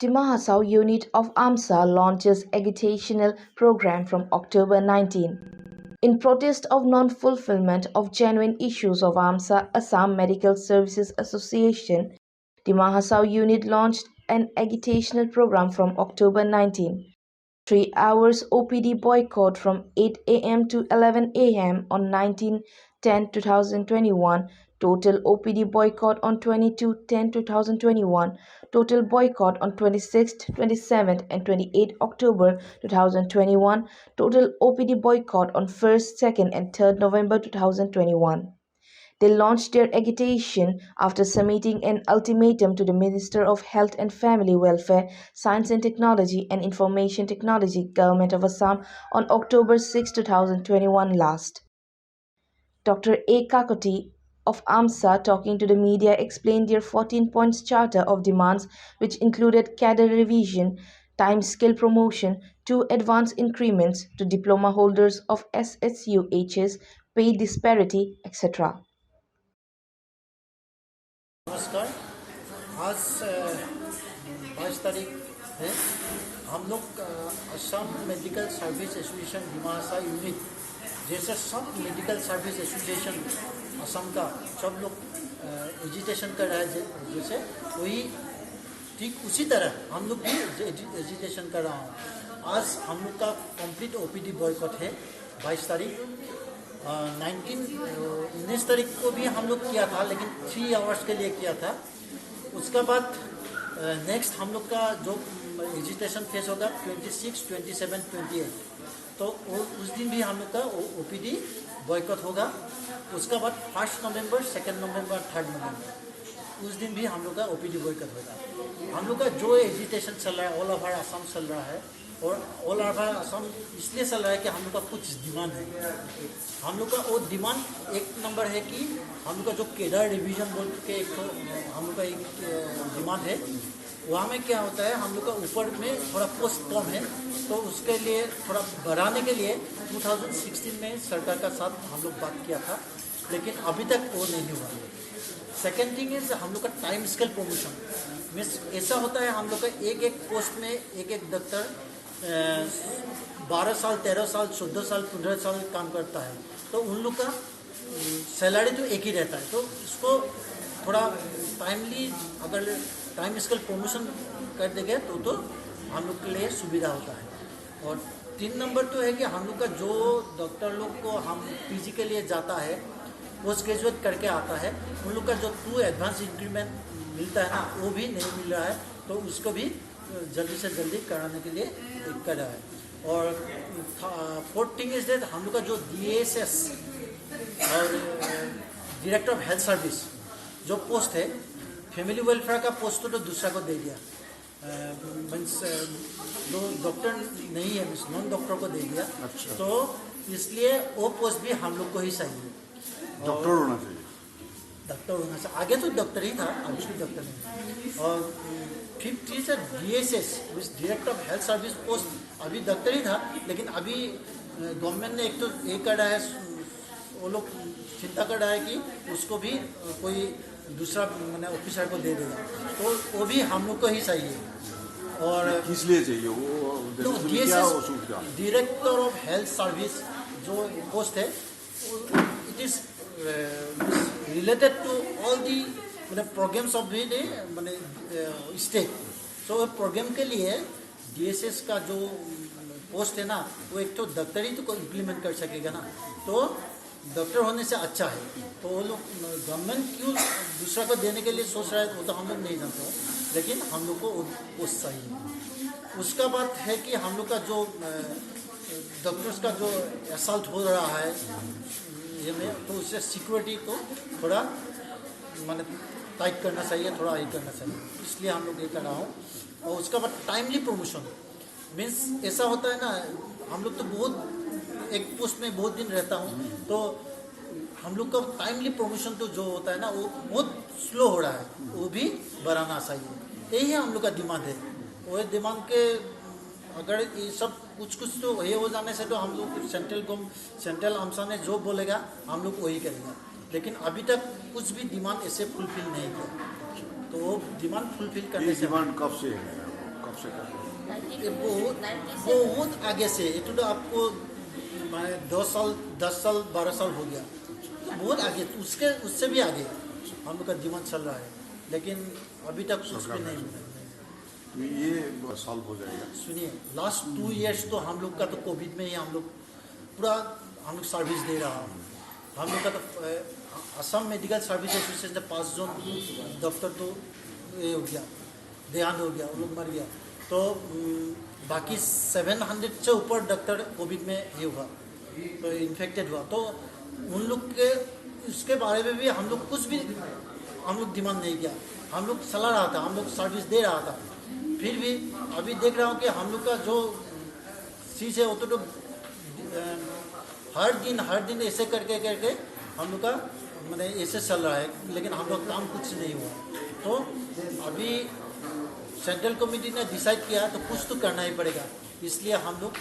Dima Hasao unit of AMSA launches agitational program from October 19. In protest of non-fulfillment of genuine issues of AMSA, Assam Medical Services Association, Dima Hasao unit launched an agitational program from October 19. 3 hours OPD boycott from 8 a.m. to 11 a.m. on 19/10/2021, total OPD boycott on 22/10/2021, total boycott on 26th, 27th, and 28th October 2021, total OPD boycott on 1st, 2nd, and 3rd November 2021. They launched their agitation after submitting an ultimatum to the Minister of Health and Family Welfare, Science and Technology and Information Technology, Government of Assam on October 6, 2021 last. Dr. A. Kakoti of AMSA, talking to the media, explained their 14 points charter of demands, which included cadre revision, time skill promotion, 2 advance increments to diploma holders of SSUHs, pay disparity, etc. नमस्कार। आज 22 तारीख है। हम लोग Assam medical service association Dima Hasao unit जैसे सब medical service association Assam का सब लोग एजिटेशन कर रहा है, जैसे वही ठीक उसी तरह हम लोग भी एजिटेशन कर रहा हूँ। आज हम लोग का कंप्लीट ओपीडी बॉयकॉट है 22 तारीख। 19 तारीख को भी हम लोग किया था, लेकिन 3 आवर्स के लिए किया था। उसका बाद नेक्स्ट हम लोग का जो एजिटेशन फेस होगा 26, 27, 28, तो उस दिन भी हम लोग का ओपीडी बॉयकॉट होगा। उसका बाद 1 नवंबर, 2 नवंबर, 3 नवंबर उस दिन भी हम लोग का ओपीडी बॉयकॉट होगा। हम लोग का जो एजिटेशन चल रहा है ऑल ओवर असम चल रहा है, और ऑल ओवर असम इसलिए चल रहा है कि हम लोग का कुछ डिमांड है। हम लोग का वो डिमांड एक नंबर है कि हम लोग का जो केडर रिवीजन बोल के एक तो हम लोग का एक डिमांड है। वहाँ में क्या होता है, हम लोग का ऊपर में थोड़ा पोस्ट कम है, तो उसके लिए थोड़ा बढ़ाने के लिए 2016 में सरकार का साथ हम लोग बात किया था, लेकिन अभी तक वो नहीं हुआ। सेकेंड थिंग इज हम लोग का टाइम स्केल प्रमोशन मीन्स ऐसा होता है, हम लोग का एक पोस्ट में एक डॉक्टर 12 साल, 13 साल, 14 साल, 15 साल काम करता है, तो उन लोग का सैलरी तो एक ही रहता है। तो इसको थोड़ा टाइमली अगर टाइम स्केल प्रमोशन कर देंगे तो हम लोग के लिए सुविधा होता है। और 3 नंबर तो है कि हम लोग का जो डॉक्टर लोग को हम पीजी के लिए जाता है, पोस्ट ग्रेजुएट करके आता है, उन लोग का जो 2 एडवांस इंक्रीमेंट मिलता है ना, वो भी नहीं मिल रहा है, तो उसको भी जल्दी से जल्दी कराने के लिए कर रहा है। और 4th थिंग इज दैट हम लोग का जो DSS और डायरेक्टर ऑफ हेल्थ सर्विस जो पोस्ट है, फैमिली वेलफेयर का पोस्ट तो दूसरा को दे दिया, मीन्स जो डॉक्टर नहीं है मीन्स नॉन डॉक्टर को दे दिया। अच्छा। तो इसलिए वो पोस्ट भी हम लोग को ही चाहिए, डॉक्टर होना चाहिए। डॉक्टर होना चाहिए। आगे तो डॉक्टर ही था, अभी भी डॉक्टर नहीं। और 5th is DSS means director of health service post, अभी डॉक्टर ही था, लेकिन अभी गवर्नमेंट ने एक तो ये कर रहा है, वो लोग चिंता कर रहा है कि उसको भी कोई दूसरा मैंने ऑफिसर को दे देगा, तो वो भी हम लोग को ही चाहिए। और किस लिए चाहिए वो? तो DSS director of health service जो पोस्ट है, it is related to all the programmes of the मैंने स्टेट। सो प्रोग्राम के लिए DSS का जो पोस्ट है ना, वो एक तो डॉक्टर ही तो इम्प्लीमेंट कर सकेगा ना, तो डॉक्टर होने से अच्छा है। तो वो लोग गवर्नमेंट क्यों दूसरा को देने के लिए सोच रहा है वो तो हम लोग नहीं जानते हैं, लेकिन हम लोग को पोस्ट चाहिए। उसका बात है कि हम लोग का जो डॉक्टर्स का जो असल्ट हो रहा है ये में, तो उससे सिक्योरिटी को थोड़ा मैंने टाइट करना चाहिए, थोड़ा ये करना चाहिए, इसलिए हम लोग ये कर रहा हूँ। और उसका बाद टाइमली प्रमोशन मीन्स ऐसा होता है ना, हम लोग तो बहुत एक पोस्ट में बहुत दिन रहता हूँ, तो हम लोग का टाइमली प्रमोशन तो जो होता है ना, वो बहुत स्लो हो रहा है, वो भी बढ़ाना चाहिए। यही हम लोग का डिमांड है। वो डिमांड के अगर ये सब कुछ तो ये हो जाने से तो हम लोग सेंट्रल AMSA ने जो बोलेगा हम लोग वही करेंगे, लेकिन अभी तक कुछ भी डिमांड ऐसे फुलफिल नहीं किया। तो वो डिमांड फुलफिल करने से डिमांड कब से है? से करके? ये बहुत आगे से, ये तो आपको 10 साल 12 साल हो गया, तो बहुत आगे, उससे भी आगे हम लोग का डिमांड चल रहा है, लेकिन अभी तक कुछ भी नहीं मिला। तो ये सॉल्व हो जाएगा? सुनिए, लास्ट 2 इयर्स तो हम लोग का तो कोविड में ही हम लोग पूरा सर्विस दे रहा हूँ। हम लोग का तो असम मेडिकल सर्विस एसोसिएशन 5 जन डॉक्टर तो ये हो गया, देहांत हो गया, वो लोग मर गया, तो बाकी 700 से ऊपर डॉक्टर कोविड में ये हुआ, तो इन्फेक्टेड हुआ, तो उन लोग के उसके बारे में भी हम लोग कुछ भी हम लोग डिमांड नहीं किया। हम लोग चला रहा था, हम लोग सर्विस दे रहा था, फिर भी अभी देख रहा हूँ कि हम लोग का जो चीज़ है वो तो हर दिन ऐसे करके हम लोग का मतलब ऐसे चल रहा है, लेकिन हम लोग काम कुछ नहीं हुआ। तो अभी सेंट्रल कमेटी ने डिसाइड किया तो कुछ तो करना ही पड़ेगा, इसलिए हम लोग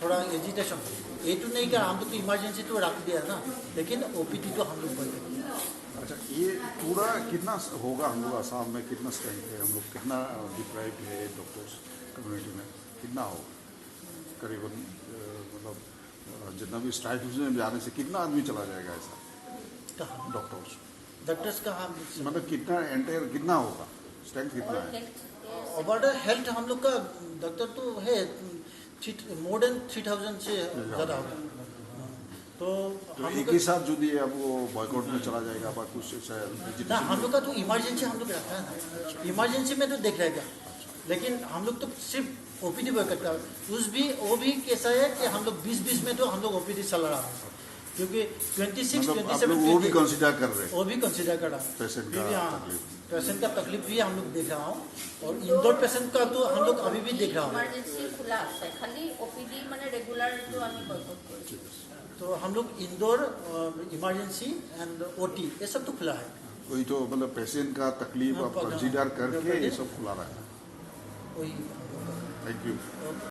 थोड़ा एजिटेशन ये तो नहीं कर, हम लोग तो इमरजेंसी तो रख दिया ना, लेकिन ओपीडी तो हम लोग बंद कर दिया। अच्छा, ये पूरा कितना होगा? हम लोग आसाम में कितना स्ट्रेंथ है, हम लोग कितना डिप्राइव है डॉक्टर्स कम्युनिटी में, कितना होगा करीबन? मतलब जितना भी स्ट्राइक में जाने से कितना आदमी चला जाएगा ऐसा? डॉक्टर्स का मतलब कितना एंटायर कितना होगा, स्ट्रेंथ कितना है? ओवर हेल्थ हम लोग का डॉक्टर तो है मोर देन 3000 से ज़्यादा होगा। तो एक ही साथ यदि अब वो बॉयकॉट में चला जाएगा या कुछ ना, हम लोग का तो इमरजेंसी हम लोग रखा है ना, इमरजेंसी में तो देख रहेगा, लेकिन हम लोग तो सिर्फ ओपीडी बॉयकॉट का वो भी कैसा है कि हम लोग 20-20 में तो हम लोग ओपीडी चला रहा है, क्योंकि 26-27 वो भी कंसिडर कर रहे हैं, वो भी कंसिडर कर रहा है पेशेंट पेशेंट का तकलीफ भी हम लोग देख रहा हूँ, और इंदौर पेशेंट का तो हम लोग अभी भी देख रहा हूँ। इमरजेंसी खुला আছে, খালি ওপিডি মানে রেগুলার তো আমি বয়কট করি। तो हम लोग इंदौर इमरजेंसी एंड ओटी ये सब तो खुला है। कोई तो मतलब पेशेंट का तकलीफ आप कंसिडर करके ये सब खुला रहा है। वही थैंक यू।